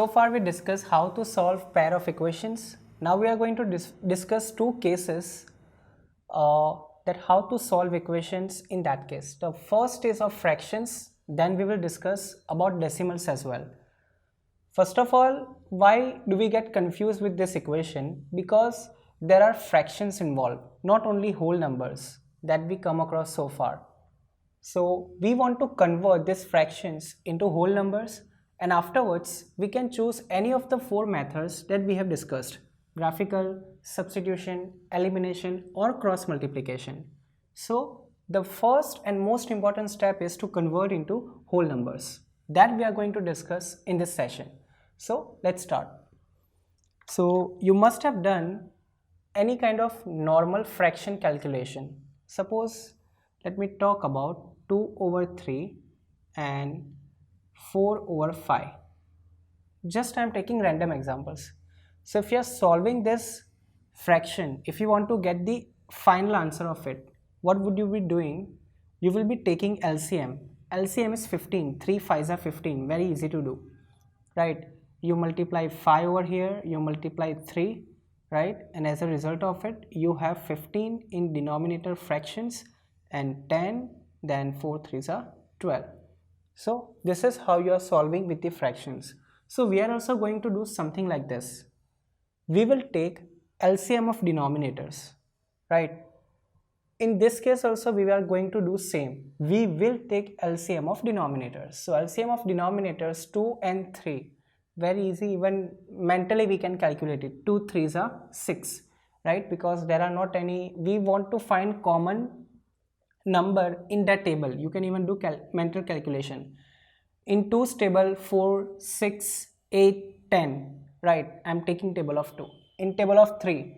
So far we discussed how to solve pair of equations. Now we are going to discuss two cases that how to solve equations in that case. The first is of fractions, then we will discuss about decimals as well. First of all, why do we get confused with this equation? Because there are fractions involved, not only whole numbers that we come across so far. So we want to convert these fractions into whole numbers, and afterwards we can choose any of the four methods that we have discussed: graphical, substitution, elimination, or cross multiplication. So the first and most important step is to convert into whole numbers. That we are going to discuss in this session. So let's start. So you must have done any kind of normal fraction calculation. Suppose, let me talk about 2 over 3 and 4 over 5. Just I am taking random examples. So if you are solving this fraction, if you want to get the final answer of it, what would you be doing? You will be taking LCM. LCM is 15. 3 5s are 15. Very easy to do, right? You multiply 5 over here, you multiply 3, right? And as a result of it, you have 15 in denominator fractions and 10, then 4 3s are 12. So this is how you are solving with the fractions. So we are also going to do something like this. We will take LCM of denominators, right? In this case also we are going to do same. We will take LCM of denominators. So LCM of denominators 2 and 3. Very easy, even mentally we can calculate it. 2 3s are 6, right? Because there are not any, we want to find common number in that table. You can even do mental calculation. In 2's table 4, 6, 8, 10, right? I'm taking table of 2. In table of 3,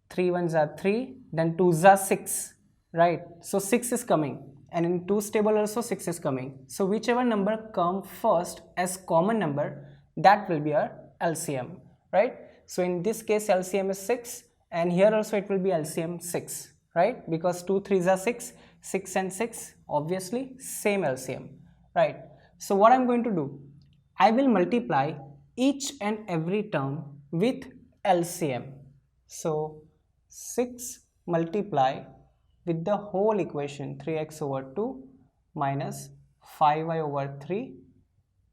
3 1s are 3, then 2s are 6, right? So 6 is coming, and in 2's table also 6 is coming. So whichever number come first as common number, that will be our LCM, right? So in this case LCM is 6, and here also it will be LCM 6, right? Because 2 3s are 6, 6 and 6 obviously same LCM, right? So what I'm going to do, I will multiply each and every term with LCM. So 6 multiply with the whole equation 3x over 2 minus 5y over 3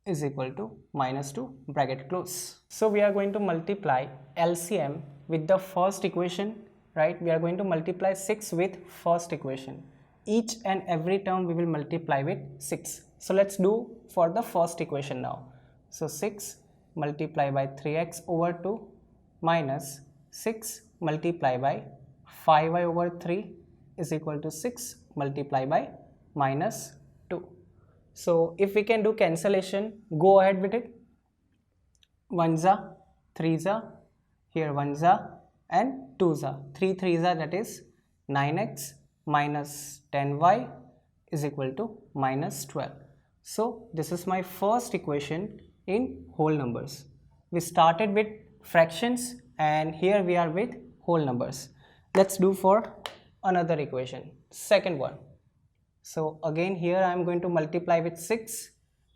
is equal to minus 2 bracket close. So we are going to multiply LCM with the first equation, right? We are going to multiply 6 with first equation. Each and every term we will multiply with 6. So let's do for the first equation now. So 6 multiply by 3x over 2 minus 6 multiply by 5y over 3 is equal to 6 multiply by minus 2. So if we can do cancellation, go ahead with it. 1s are, 3s are, here 1s are and 2s are. 3 3s are, that is 9x minus 10y is equal to minus 12. So this is my first equation in whole numbers. We started with fractions and here we are with whole numbers. Let's do for another equation, second one. So again here I am going to multiply with 6,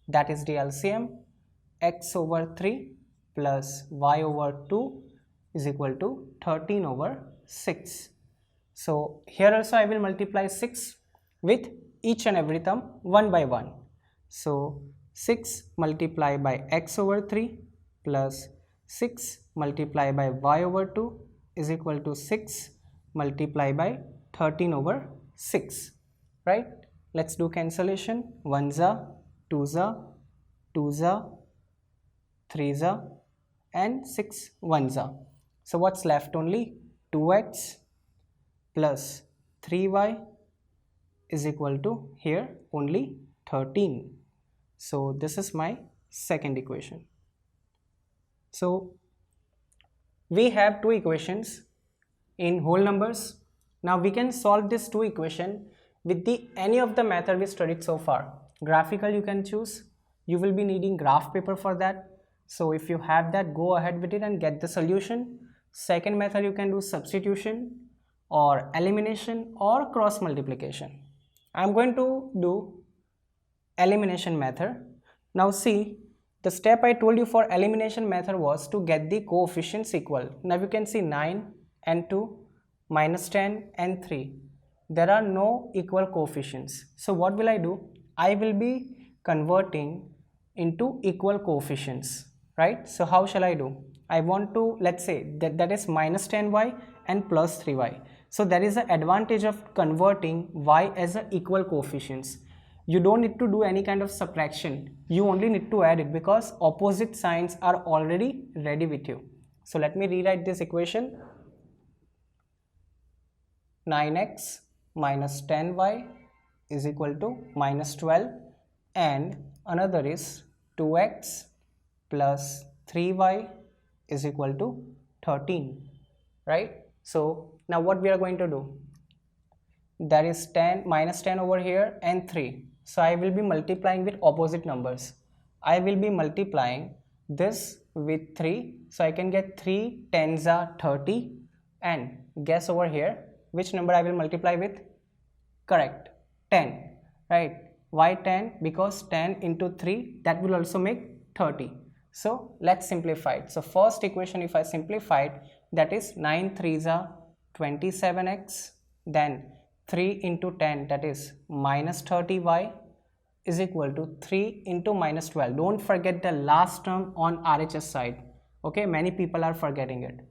that is the LCM. X over 3 plus y over 2 is equal to 13 over 6. So here also I will multiply 6 with each and every term one by one. So 6 multiply by x over 3 plus 6 multiply by y over 2 is equal to 6 multiply by 13 over 6, right? Let's do cancellation. 1s are, 2s are, 2s are, 3s are and 6 1s are. So what's left? Only 2x plus 3y is equal to here only 13. So this is my second equation. So we have two equations in whole numbers. Now we can solve this two equation with the any of the method we studied so far. Graphical you can choose. You will be needing graph paper for that. So if you have that, go ahead with it and get the solution. Second method you can do substitution or elimination or cross multiplication. I am going to do elimination method. Now see, The step I told you for elimination method was to get the coefficients equal. Now you can see 9 and 2 minus 10 and 3. There are no equal coefficients. So what will I do? I will be converting into equal coefficients, right? So how shall I do? I want to, let's say that is minus 10y and plus 3y. So there is an advantage of converting y as a equal coefficients. You don't need to do any kind of subtraction. You only need to add it because opposite signs are already ready with you. So let me rewrite this equation. 9x minus 10y is equal to minus 12, and another is 2x plus 3y is equal to 13, right? So now what we are going to do? There is 10 minus 10 over here and 3. So I will be multiplying with opposite numbers. I will be multiplying this with 3. So I can get 3 tens are 30, and guess over here which number I will multiply with? Correct, 10, right? Why 10? Because 10 into 3, that will also make 30. So let's simplify it. So first equation, if I simplify it, that is 9 3s are 27x, then 3 into 10, that is minus 30y is equal to 3 into minus 12. Don't forget the last term on RHS side. Okay, many people are forgetting it.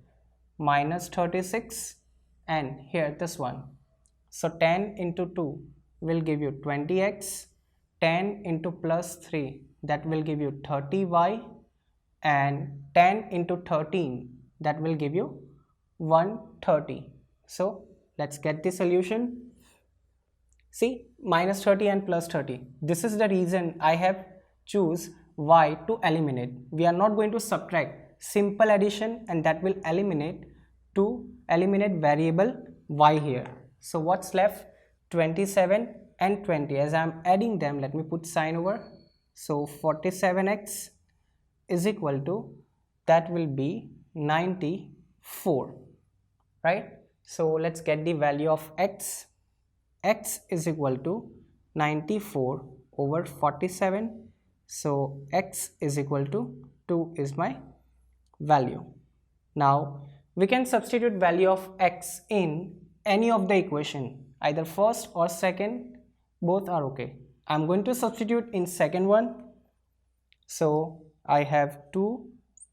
Minus 36, and here this one. So 10 into 2 will give you 20x, 10 into plus 3, that will give you 30y, and 10 into 13, that will give you 130. So let's get the solution. See, minus 30 and plus 30. This is the reason I have choose y to eliminate. We are not going to subtract. Simple addition, and that will eliminate to eliminate variable y here. So what's left? 27 and 20. As I am adding them, let me put sign over. So 47x is equal to, that will be 94, right? So let's get the value of x. X is equal to 94 over 47. So x is equal to 2 is my value. Now we can substitute value of x in any of the equation, either first or second, both are okay. I'm going to substitute in second one. So I have 2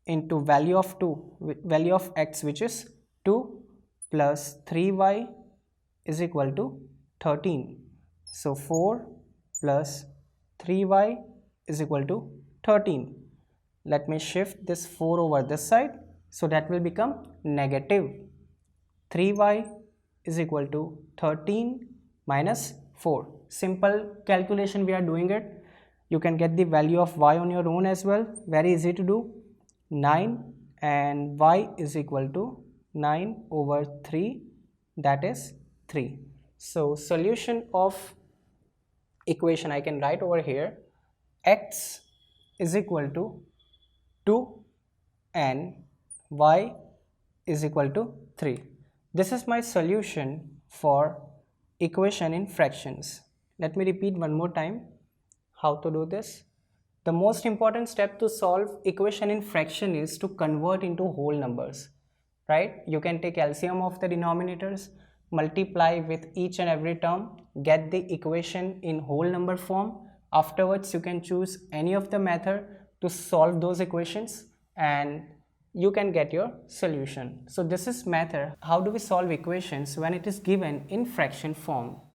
into value of 2, value of x, which is 2, plus 3y is equal to 13. So 4 plus 3y is equal to 13. Let me shift this 4 over this side, so that will become negative. 3y is equal to 13 minus 4. Simple calculation we are doing it. You can get the value of y on your own as well. Very easy to do. 9, and y is equal to 9 over 3, that is 3. So solution of equation I can write over here, x is equal to 2 and y is equal to 3. This is my solution for equation in fractions. Let me repeat one more time how to do this. The most important step to solve equation in fraction is to convert into whole numbers, right? You can take LCM of the denominators, multiply with each and every term, get the equation in whole number form. Afterwards you can choose any of the method to solve those equations, and you can get your solution. So this is method how do we solve equations when it is given in fraction form.